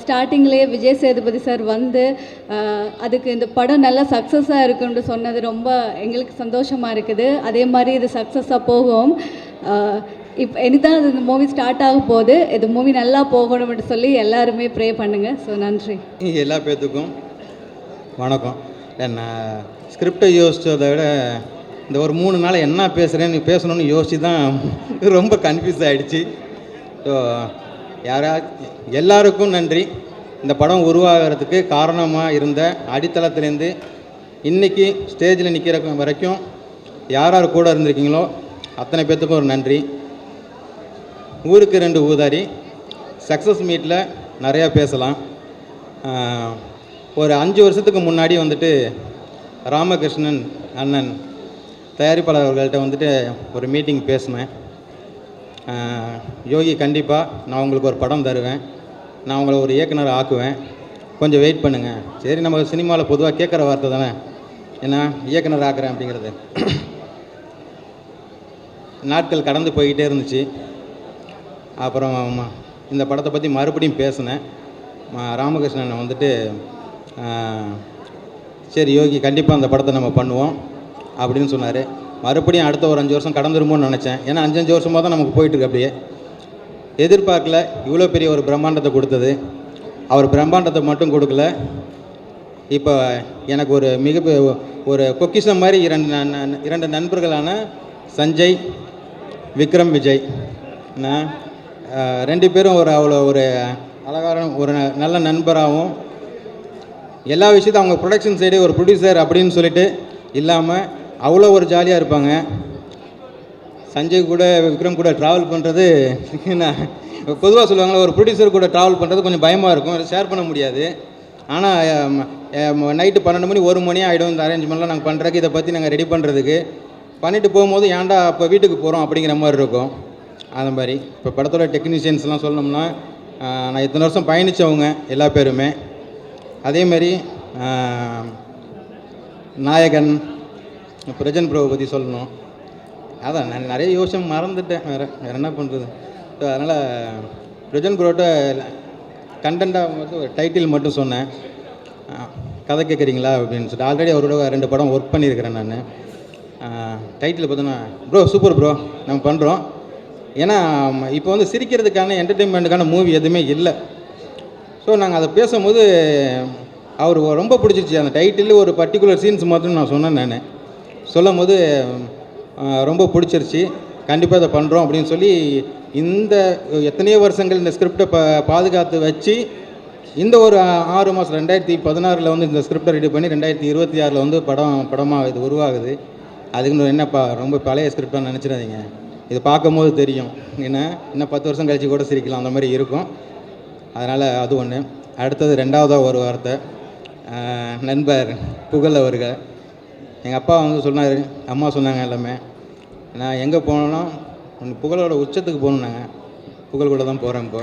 ஸ்டார்டிங்லேயே விஜய் சேதுபதி சார் அதுக்கு இந்த படம் நல்லா சக்ஸஸாக இருக்குன்னு சொன்னது ரொம்ப எங்களுக்கு சந்தோஷமாக இருக்குது. அதே மாதிரி இது சக்ஸஸாக போகும். இப்போ இனிதான் இந்த மூவி ஸ்டார்ட் ஆக போகுது. இது மூவி நல்லா போகணும்னு சொல்லி எல்லாருமே ப்ரே பண்ணுங்கள். ஸோ நன்றி. எல்லா பேர்த்துக்கும் வணக்கம். நான் ஸ்கிரிப்டை யோசித்ததை விட இந்த ஒரு 3 நாள் என்ன பேசுகிறேன்னு பேசணும்னு யோசித்து தான் ரொம்ப கன்ஃபியூஸ் ஆகிடுச்சு. ஸோ எல்லாருக்கும் நன்றி. இந்த படம் உருவாகிறதுக்கு காரணமாக இருந்த அடித்தளத்துலேருந்து இன்றைக்கி ஸ்டேஜில் நிற்கிற வரைக்கும் யார் யார் கூட இருந்திருக்கீங்களோ அத்தனை பேர்த்துக்கும் ஒரு நன்றி. ஊருக்கு 2 ஊதாரி சக்ஸஸ் மீட்டில் நிறையா பேசலாம். ஒரு 5 வருஷத்துக்கு முன்னாடி ராமகிருஷ்ணன் அண்ணன் தயாரிப்பாளர் அவர்கள்ட்ட ஒரு மீட்டிங் பேசினேன். யோகி கண்டிப்பாக நான் உங்களுக்கு ஒரு படம் தருவேன், நான் உங்களை ஒரு இயக்குனர் ஆக்குவேன், கொஞ்சம் வெயிட் பண்ணுங்கள். சரி, நம்ம சினிமாவில் பொதுவாக கேட்குற வார்த்தை தானே, ஏன்னா இயக்குனர் ஆக்குறேன் அப்படிங்கிறது. நாட்கள் கடந்து போய்கிட்டே இருந்துச்சு. அப்புறம் இந்த படத்தை பற்றி மறுபடியும் பேசினேன். ராமகிருஷ்ணன் சரி யோகி கண்டிப்பாக அந்த படத்தை நம்ம பண்ணுவோம் அப்படின்னு சொன்னார். மறுபடியும் அடுத்த ஒரு 5 வருஷம் கடந்துருமோன்னு நினச்சேன். ஏன்னா 5 வருஷமாக தான் நமக்கு போயிட்டுருக்கு. அப்படியே எதிர்பார்க்கல இவ்வளோ பெரிய ஒரு பிரம்மாண்டத்தை கொடுத்தது. அவர் பிரம்மாண்டத்தை மட்டும் கொடுக்கல, இப்போ எனக்கு ஒரு ஒரு பொக்கிஷம் மாதிரி இரண்டு நண்பர்களான சஞ்சய், விக்ரம், விஜய். நான் 2 பேரும் அவ்வளோ ஒரு அழகான ஒரு நல்ல நண்பராகவும், எல்லா விஷயத்தையும் அவங்க ப்ரொடக்ஷன் சைடு ஒரு ப்ரொடியூசர் அப்படின்னு சொல்லிட்டு இல்லாமல் அவ்வளோ ஒரு ஜாலியாக இருப்பாங்க. சஞ்சய் கூட விக்ரம் கூட ட்ராவல் பண்ணுறது நான் பொதுவாக சொல்லுவாங்களே, ஒரு ப்ரொடியூசர் கூட ட்ராவல் பண்ணுறது கொஞ்சம் பயமாக இருக்கும், ஷேர் பண்ண முடியாது. ஆனால் நைட்டு 12 மணி 1 மணி ஆகிடும் இந்த அரேஞ்ச்மெண்ட்லாம் நாங்கள் பண்ணுறதுக்கு, இதை பற்றி நாங்கள் ரெடி பண்ணுறதுக்கு. பண்ணிவிட்டு போகும்போது ஏன்டா இப்போ வீட்டுக்கு போகிறோம் அப்படிங்கிற மாதிரி இருக்கும். அந்த மாதிரி இப்போ படத்தோட டெக்னீஷியன்ஸ்லாம் சொல்லணும்னா, நான் இத்தனை வருஷம் பயணித்தவங்க எல்லா பேருமே. அதேமாரி நாயகன் பிரஜன் ப்ரோவை பற்றி சொல்லணும். அதான் நான் நிறைய யோசனை மறந்துட்டேன், வேறு என்ன பண்ணுறது. ஸோ அதனால் பிரஜன் ப்ரோட்ட கண்டென்ட்டாக வந்து ஒரு டைட்டில் மட்டும் சொன்னேன், கதை கேட்குறீங்களா அப்படின்னு சொல்லிட்டு. ஆல்ரெடி அவரோட 2 படம் ஒர்க் பண்ணியிருக்கிறேன் நான். டைட்டில் பார்த்தோன்னா ப்ரோ சூப்பர் ப்ரோ, நம்ம பண்ணுறோம். ஏன்னா இப்போ வந்து சிரிக்கிறதுக்கான என்டர்டெயின்மெண்ட்டுக்கான மூவி எதுவுமே இல்லை. ஸோ நாங்கள் அதை பேசும்போது அவருக்கு ரொம்ப பிடிச்சிருச்சு. அந்த டைட்டில் ஒரு பர்டிகுலர் சீன்ஸ் மட்டும் நான் சொன்னேன். நான் சொல்லும் போது ரொம்ப பிடிச்சிருச்சு. கண்டிப்பாக இதை பண்ணுறோம் அப்படின்னு சொல்லி இந்த எத்தனையோ வருஷங்கள் இந்த ஸ்கிரிப்டை பாதுகாத்து வச்சு இந்த ஒரு 6 மாதம் 2016 வந்து இந்த ஸ்கிரிப்டை ரெடி பண்ணி 2026 வந்து படமாக இது உருவாகுது. அதுக்கு என்னப்பா ரொம்ப பழைய ஸ்கிரிப்டாக நினச்சிடாதீங்க, இது பார்க்கும்போது தெரியும். ஏன்னா இன்னும் 10 வருஷம் கழிச்சு கூட சிரிக்கலாம், அந்த மாதிரி இருக்கும். அதனால் அது ஒன்று. அடுத்தது 2வதாக ஒரு வார்த்தை, நண்பர் புகழ் அவர்கள். எங்கள் அப்பா வந்து சொன்னார், அம்மா சொன்னாங்க எல்லாமே. நான் எங்கே போனோன்னா புகழோட உச்சத்துக்கு போகணுன்னாங்க. புகழ் கூட தான் போகிறேன் இப்போ.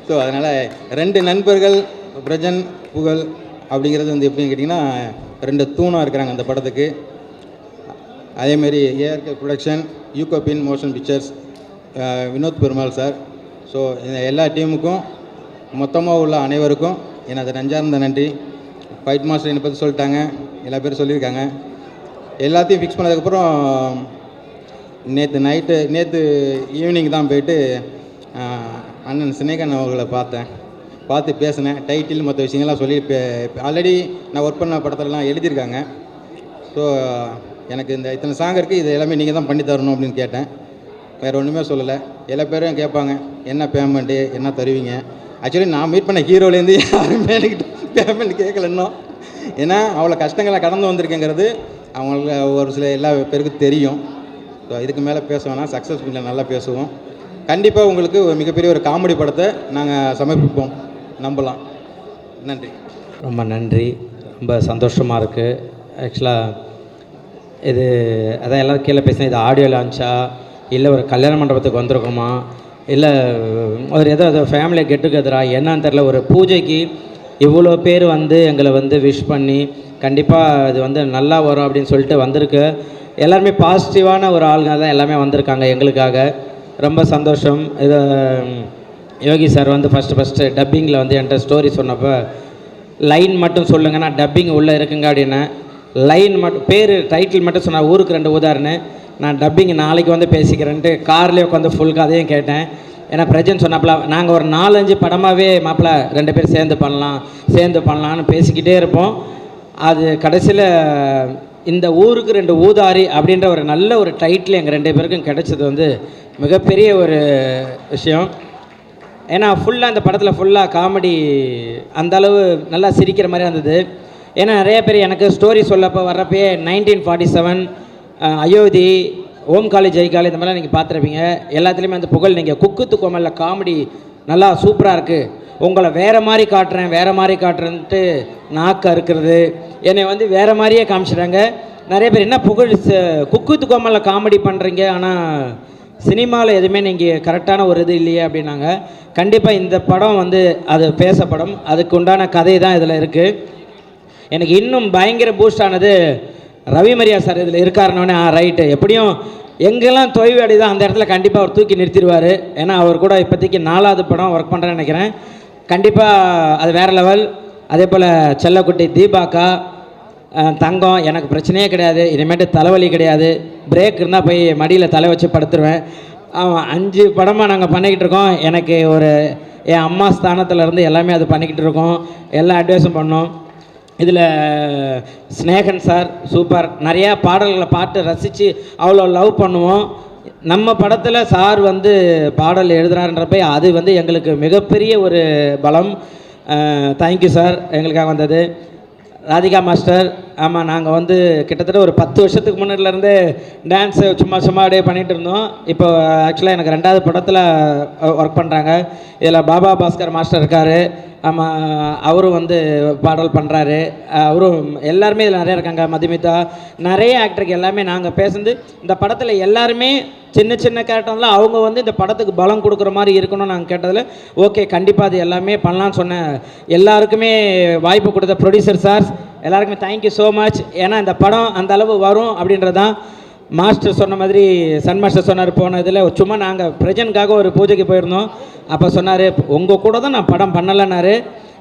ஸோ அதனால் 2 நண்பர்கள் பிரஜன், புகழ் அப்படிங்கிறது வந்து எப்படின்னு கேட்டிங்கன்னா 2 தூணாக இருக்கிறாங்க அந்த படத்துக்கு. அதேமாரி ஏஆர்கே ப்ரொடக்ஷன், யூகோபின் motion pictures, Vinod Perumal sir. So இந்த எல்லா டீமுக்கும் மொத்தமாக உள்ள அனைவருக்கும் எனது நெஞ்சார்ந்த நன்றி. ஃபைட் மாஸ்டர் என்னை பற்றி சொல்லிட்டாங்க, எல்லா பேரும் சொல்லியிருக்காங்க. எல்லாத்தையும் ஃபிக்ஸ் பண்ணதுக்கப்புறம் நேற்று ஈவினிங் தான் போயிட்டு அண்ணன் சினேகன் அவர்களை பார்த்து பேசினேன். டைட்டில் மற்ற விஷயங்கள்லாம் சொல்லி ஆல்ரெடி நான் ஒர்க் பண்ண படத்துலலாம் எழுதியிருக்காங்க. ஸோ எனக்கு இந்த இத்தனை சாங் இருக்குது, இது எல்லாமே நீங்கள் தான் பண்ணி தரணும் அப்படின்னு கேட்டேன். வேறு ஒன்றுமே சொல்லலை. எல்லா பேரும் கேட்பாங்க என்ன பேமெண்ட்டு என்ன தருவீங்க. ஆக்சுவலி நான் மீட் பண்ண ஹீரோலேருந்து யாருமே எனக்கு பேமெண்ட் கேட்கல இன்னும். ஏன்னா அவ்வளோ கஷ்டங்களை கடந்து வந்திருக்கேங்கிறது அவங்களுக்கு ஒரு சில எல்லா பேருக்கும் தெரியும். ஸோ இதுக்கு மேலே பேச வேணாம், சக்ஸஸ்ஃபுல்லாக நல்லா பேசுவோம். கண்டிப்பாக உங்களுக்கு ஒரு மிகப்பெரிய ஒரு காமெடி படத்தை நாங்கள் சமர்ப்பிப்போம், நம்பலாம். நன்றி. ரொம்ப நன்றி, ரொம்ப சந்தோஷமாக இருக்குது. ஆக்சுவலாக இது அதான் எல்லோரும் கீழே பேசினேன், இது ஆடியோ லான்ச்சா இல்லை ஒரு கல்யாண மண்டபத்துக்கு வந்திருக்கோமா இல்லை ஒரு ஏதோ ஃபேமிலி கெட் டுகெதரா என்னன்னு தெரில. ஒரு பூஜைக்கு இவ்வளோ பேர் வந்து எங்களை வந்து விஷ் பண்ணி கண்டிப்பாக இது வந்து நல்லா வரும் அப்படின்னு சொல்லிட்டு வந்திருக்கு. எல்லாருமே பாசிட்டிவான ஒரு ஆளுங்க தான் எல்லாமே வந்திருக்காங்க எங்களுக்காக. ரொம்ப சந்தோஷம். இது யோகி சார் வந்து ஃபஸ்ட்டு டப்பிங்கில் வந்து என்கிட்ட ஸ்டோரி சொன்னப்போ லைன் மட்டும் சொல்லுங்கன்னா டப்பிங் உள்ளே இருக்குங்க அப்படின்னு லைன் மட்டும் பேர் டைட்டில் மட்டும் சொன்னால் ஊருக்கு 2 ஊதாருன்னு. நான் டப்பிங் நாளைக்கு வந்து பேசிக்கிறேன்ட்டு கார்லேயே உட்காந்து ஃபுல் கதையும் கேட்டேன். ஏன்னா பிரஜன் சொன்னாப்புல நாங்கள் ஒரு 4-5 படமாகவே மாப்பிள்ள 2 பேர் சேர்ந்து பண்ணலான்னு பேசிக்கிட்டே இருப்போம். அது கடைசியில் இந்த ஊருக்கு 2 ஊதாரி அப்படின்ற ஒரு நல்ல ஒரு டைட்டில் எங்கள் 2 பேருக்கும் கிடைச்சது வந்து மிகப்பெரிய ஒரு விஷயம். ஏன்னா ஃபுல்லாக அந்த படத்தில் ஃபுல்லாக காமெடி அந்தளவு நல்லா சிரிக்கிற மாதிரி இருந்தது. ஏன்னா நிறைய பேர் எனக்கு ஸ்டோரி சொல்லப்போ வர்றப்பே 1947 அயோத்தி, ஓம் காளி, ஜெய் காளி இந்த மாதிரிலாம் நீங்கள் பார்த்துருப்பீங்க. எல்லாத்துலேயுமே அந்த புகழ் நீங்கள் குக்கு கோமலில் காமெடி நல்லா சூப்பராக இருக்குது, உங்களை வேறு மாதிரி காட்டுறேன்ட்டு நாக்கு அறுக்கிறது என்னை வந்து வேறு மாதிரியே காமிச்சிடுறாங்க. நிறைய பேர் என்ன புகழ் குக்கு கோமலில் காமெடி பண்ணுறீங்க, ஆனால் சினிமாவில் எதுவுமே நீங்கள் கரெக்டான ஒரு இது இல்லையே அப்படின்னாங்க. கண்டிப்பாக இந்த படம் வந்து அது பேசப்படும், அதுக்கு உண்டான கதை தான் இதில் இருக்குது. எனக்கு இன்னும் பயங்கர பூஸ்ட் ஆனது ரவிமரியா சார் இதில் இருக்காருன்னொன்னே ரைட்டு எப்படியும் எங்கெல்லாம் தொய்வு அடைதோ அந்த இடத்துல கண்டிப்பாக அவர் தூக்கி நிறுத்திடுவார். ஏன்னா அவர் கூட இப்போதைக்கு 4வது படம் ஒர்க் பண்ணுறேன்னு நினைக்கிறேன். கண்டிப்பாக அது வேறு லெவல். அதே போல் செல்லக்குட்டி தீபாக்கா, தங்கம் எனக்கு பிரச்சனையே கிடையாது, இனிமேட்டு தலைவலி கிடையாது, பிரேக் இருந்தால் போய் மடியில் தலை வச்சு படுத்துருவேன். 5 படமாக நாங்கள் பண்ணிக்கிட்டு இருக்கோம். எனக்கு ஒரு என் அம்மா ஸ்தானத்தில் இருந்து எல்லாமே அது பண்ணிக்கிட்டு இருக்கோம், எல்லா அட்வைஸும் பண்ணோம். இதில் ஸ்னேகன் சார் சூப்பர், நிறையா பாடல்களை பாட்டு ரசித்து அவ்வளோ லவ் பண்ணுவோம். நம்ம படத்தில் சார் வந்து பாடல் எழுதுறாருன்றப்ப அது வந்து எங்களுக்கு மிகப்பெரிய ஒரு பலம். தேங்க்யூ சார் எங்களுக்காக வந்தது. ராதிகா மாஸ்டர், ஆமாம் நாங்கள் வந்து கிட்டத்தட்ட ஒரு 10 வருஷத்துக்கு முன்னாடிலேருந்து டான்ஸு சும்மா அப்படியே பண்ணிகிட்டு இருந்தோம். இப்போ ஆக்சுவலாக எனக்கு 2வது படத்தில் ஒர்க் பண்ணுறாங்க. இதில் பாபா பாஸ்கர் மாஸ்டர் இருக்கார், ஆமாம் அவரும் வந்து பாடல் பண்ணுறாரு. அவரும் எல்லாருமே இதில் நிறையா இருக்காங்க. மதுமிதா, நிறைய ஆக்டருக்கு எல்லாமே நாங்கள் பேசுந்து இந்த படத்தில் எல்லாருமே சின்ன சின்ன கேரக்டர்லாம் அவங்க வந்து இந்த படத்துக்கு பலம் கொடுக்குற மாதிரி இருக்கணும்னு நாங்கள் கேட்டதில் ஓகே கண்டிப்பாக அது எல்லாமே பண்ணலான்னு சொன்னேன். எல்லாருக்குமே வாய்ப்பு கொடுத்த ப்ரொடியூசர் சார்ஸ் எல்லாருக்குமே தேங்க்யூ ஸோ மச். ஏன்னா இந்த படம் அந்த அளவு வரும் அப்படின்றதான் மாஸ்டர் சொன்ன மாதிரி சன் மாஸ்டர் சொன்னார். போன இதில் சும்மா நாங்கள் பிரஜனுக்காக ஒரு பூஜைக்கு போயிருந்தோம். அப்போ சொன்னார் உங்கள் கூட தான் நான் படம் பண்ணலைன்னாரு.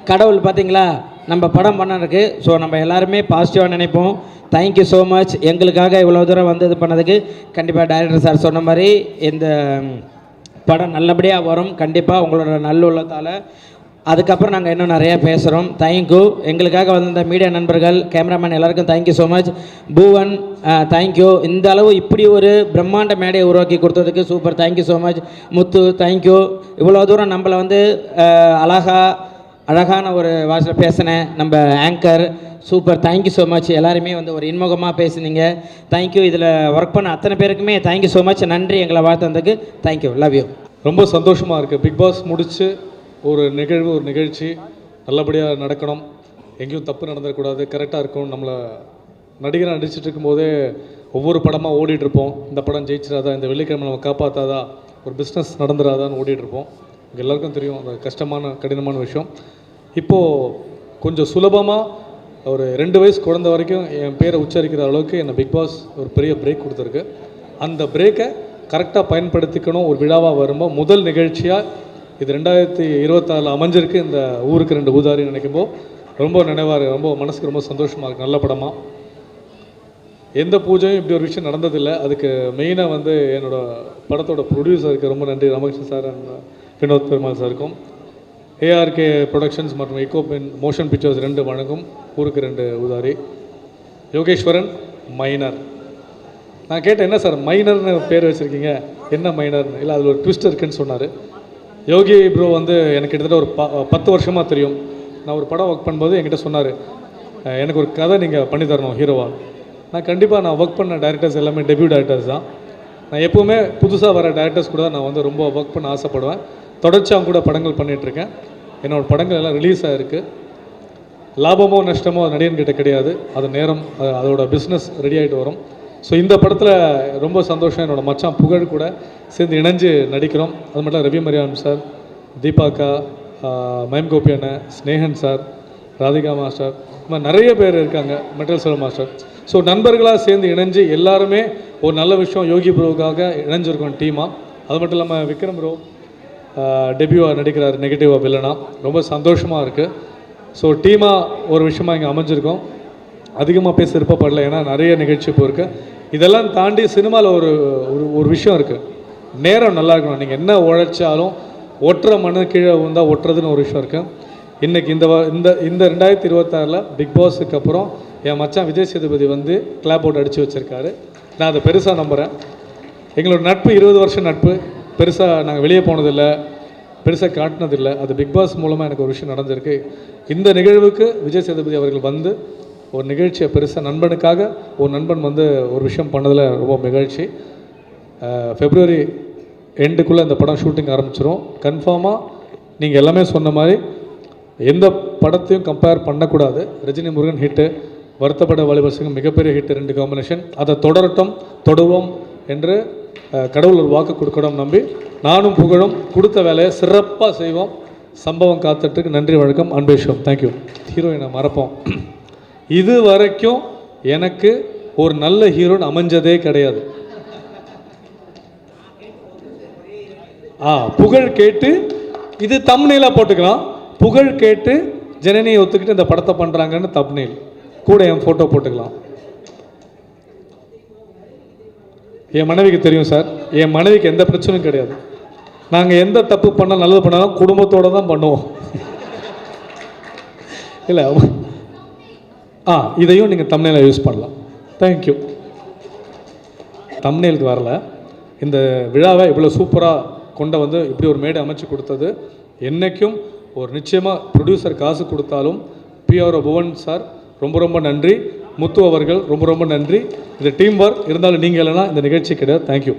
கடவுள் பார்த்தீங்களா நம்ம படம் பண்ணிருக்கு. ஸோ நம்ம எல்லாருமே பாசிட்டிவாக நினைப்போம். Thank you so much. எங்களுக்காக இவ்வளோ தூரம் வந்து இது பண்ணதுக்கு கண்டிப்பாக டைரக்டர் சார் சொன்ன மாதிரி இந்த படம் நல்லபடியாக வரும் கண்டிப்பாக உங்களோட நல்லுள்ளத்தால். அதுக்கப்புறம் நாங்கள் இன்னும் நிறையா பேசுகிறோம். தேங்க்யூ. எங்களுக்காக வந்த மீடியா நண்பர்கள், கேமராமேன் எல்லாருக்கும் thank you so much. Poovan thank you. இந்த அளவு இப்படி ஒரு பிரம்மாண்ட மேடையை உருவாக்கி கொடுத்ததுக்கு super, thank you so much. Muthu thank you. இவ்வளோ தூரம் நம்மளை வந்து அழகான ஒரு வாய்ஸில் பேசினேன் நம்ம anchor super, thank you so much. எல்லாருமே வந்து ஒரு இன்முகமாக பேசுனீங்க, தேங்க்யூ. இதில் ஒர்க் பண்ண அத்தனை பேருக்குமே தேங்க்யூ ஸோ மச். நன்றி எங்களை வாழ்த்ததுக்கு. Thank you, love you. ரொம்ப சந்தோஷமாக இருக்குது. பிக் பாஸ் முடித்து ஒரு நிகழ்வு ஒரு நிகழ்ச்சி நல்லபடியாக நடக்கணும், எங்கேயும் தப்பு நடந்துடக்கூடாது, கரெக்டாக இருக்கணும். நம்மளை நடிகராக நடிச்சிட்டு இருக்கும்போதே ஒவ்வொரு படமாக ஓடிட்டுருப்போம். இந்த படம் ஜெயிச்சிடாதா, இந்த வெள்ளிக்கிழமை நம்ம காப்பாற்றாதா, ஒரு பிஸ்னஸ் நடந்துடாதான்னு ஓடிட்டுருப்போம். இங்கே எல்லாருக்கும் தெரியும் அந்த கஷ்டமான கடினமான விஷயம். இப்போது கொஞ்சம் சுலபமாக ஒரு 2 வயசு குழந்தை வரைக்கும் என் பேரை உச்சரிக்கிற அளவுக்கு என்னை பிக் பாஸ் ஒரு பெரிய பிரேக் கொடுத்துருக்கு. அந்த பிரேக்கை கரெக்டாக பயன்படுத்திக்கணும். ஒரு விழாவாக வரும்போது முதல் நிகழ்ச்சியாக இது 2024 அமைஞ்சிருக்கு. இந்த ஊருக்கு 2 ஊதாரின்னு நினைக்கும்போது ரொம்ப நினைவாக, ரொம்ப மனசுக்கு ரொம்ப சந்தோஷமாக இருக்குது. நல்ல படமாக எந்த பூஜையும் இப்படி ஒரு விஷயம் நடந்ததில்லை. அதுக்கு மெயினாக வந்து என்னோடய படத்தோட ப்ரொடியூசருக்கு ரொம்ப நன்றி, ராமகிருஷ்ணன் சார் அண்ட் வினோத் பெருமாள் சாருக்கும். ஏஆர்கே ப்ரொடக்ஷன்ஸ் மற்றும் எக்கோபின் மோஷன் பிக்சர்ஸ் 2 வழங்கும் ஊருக்கு 2 ஊதாரி. யோகேஸ்வரன் மைனர். நான் கேட்டேன் என்ன சார் மைனர்னு பேர் வச்சுருக்கீங்க, என்ன மைனர்னு? இல்லை அதில் ஒரு ட்விஸ்ட் இருக்குன்னு சொன்னார். யோகி ப்ரோ வந்து எனக்கு கிட்டத்தட்ட ஒரு 10 வருஷமாக தெரியும். நான் ஒரு படம் ஒர்க் பண்ணும்போது என்கிட்ட சொன்னார் எனக்கு ஒரு கதை நீங்கள் பண்ணித்தரணும் ஹீரோவாக. நான் கண்டிப்பாக நான் ஒர்க் பண்ண டேரக்டர்ஸ் எல்லாமே டெபியூ டேரக்டர்ஸ் தான். நான் எப்போவுமே புதுசாக வர டேரக்டர்ஸ் கூட நான் வந்து ரொம்ப ஒர்க் பண்ண ஆசைப்படுவேன். தொடர்ச்சியாக கூட படங்கள் பண்ணிகிட்ருக்கேன். என்னோடய படங்கள் எல்லாம் ரிலீஸ் ஆகிருக்கு. லாபமோ நஷ்டமோ நடிகன்கிட்ட கிடையாது, அது நேரம், அதோட பிஸ்னஸ் ரெடி ஆகிட்டு வரும். ஸோ இந்த படத்தில் ரொம்ப சந்தோஷம். என்னோடய மச்சான் புகழ் கூட சேர்ந்து இணைஞ்சு நடிக்கிறோம். அது மட்டும் ரவி மரியான் சார், தீபாக்கா, மயம் கோபி அண்ணன், ஸ்னேகன் சார், ராதிகா மாஸ்டர், இந்த மாதிரி நிறைய பேர் இருக்காங்க, மெட்டல் செல்வம் மாஸ்டர். ஸோ நண்பர்களாக சேர்ந்து இணைஞ்சு எல்லாருமே ஒரு நல்ல விஷயம் யோகி ப்ரோவுக்காக இணைஞ்சிருக்கோம் டீமாக. அது மட்டும் இல்லாமல் விக்ரம் ப்ரோ டெபியூவாக நடிக்கிறார் நெகட்டிவாக வில்லனா. ரொம்ப சந்தோஷமாக இருக்குது. ஸோ டீமாக ஒரு விஷயமாக இங்கே அமைஞ்சிருக்கோம். அதிகமாக பேச விருப்பப்படல, ஏன்னா நிறைய நிகழ்ச்சி இப்போ இருக்குது. இதெல்லாம் தாண்டி சினிமாவில் ஒரு விஷயம் இருக்குது, நேரம் நல்லா இருக்கணும். நீங்கள் என்ன உழைச்சாலும் ஒட்டுற மண்ணு கீழே வந்தால் ஒட்டுறதுன்னு ஒரு விஷயம் இருக்குது. இன்றைக்கி இந்த 2026 பிக் பாஸுக்கு அப்புறம் என் மச்சான் விஜய் சேதுபதி வந்து கிளாப் அவுட் அடித்து வச்சுருக்காரு. நான் அதை பெருசாக நம்புகிறேன். எங்களோட நட்பு 20 வருஷம் நட்பு. பெருசாக நாங்கள் வெளியே போனதில்லை, பெருசாக காட்டினதில்லை. அது பிக் பாஸ் மூலமாக எனக்கு ஒரு விஷயம் நடந்திருக்கு. இந்த நிகழ்வுக்கு விஜய் சேதுபதி அவர்கள் வந்து ஒரு நிகழ்ச்சியை பெருசாக நண்பனுக்காக ஒரு நண்பன் வந்து ஒரு விஷயம் பண்ணதில் ரொம்ப மகிழ்ச்சி. February எண்டுக்குள்ளே இந்த படம் ஷூட்டிங் ஆரம்பிச்சிடும். கன்ஃபார்மாக நீங்கள் எல்லாமே சொன்ன மாதிரி எந்த படத்தையும் கம்பேர் பண்ணக்கூடாது. ரஜினி முருகன் ஹிட்டு, வருத்தப்பட வாலிபர் சிங்கம் மிகப்பெரிய ஹிட்டு, 2 காம்பினேஷன். அதை தொடருவோம் என்று கடவுள் ஒரு வாக்கு கொடுக்கணும் நம்பி நானும் புகழும் கொடுத்த வேலையை சிறப்பாக செய்வோம். சம்பவம் காத்துட்டுருக்கு. நன்றி, வணக்கம், அன்பேஷம். தேங்க்யூ. ஹீரோயினை மறப்போம். இது வரைக்கும் எனக்கு ஒரு நல்ல ஹீரோயின் அமைஞ்சதே கிடையாது. புகழ் கேட்டு இது தம்ப்நெயிலாக போட்டுக்கலாம். புகழ் கேட்டு ஜனனியை ஒத்துக்கிட்டு இந்த படத்தை பண்ணுறாங்கன்னு தம்ப்நெயில் கூட என் ஃபோட்டோ போட்டுக்கலாம். என் மனைவிக்கு தெரியும் சார், என் மனைவிக்கு எந்த பிரச்சனையும் கிடையாது. நாங்கள் எந்த தப்பு பண்ணால் நல்லது பண்ணாலும் குடும்பத்தோடு தான் பண்ணுவோம். இல்லை இதையும் நீங்கள் தம்ப்நெயிலில் யூஸ் பண்ணலாம். தேங்க்யூ. தம்ப்நெயிலுக்கு வரல, இந்த விழாவை இவ்வளோ சூப்பராக கொண்டு வந்து இப்படி ஒரு மேடை அமைச்சு கொடுத்தது என்றைக்கும் ஒரு நிச்சயமாக ப்ரொடியூசர் காசு கொடுத்தாலும் பிஆர்ஓ புவன் சார் ரொம்ப ரொம்ப நன்றி. முத்து அவர்கள் ரொம்ப ரொம்ப நன்றி. இது டீம் ஒர்க், இருந்தாலும் நீங்கள் இல்லைன்னா இந்த நிகழ்ச்சி கிடையாது. தேங்க்யூ.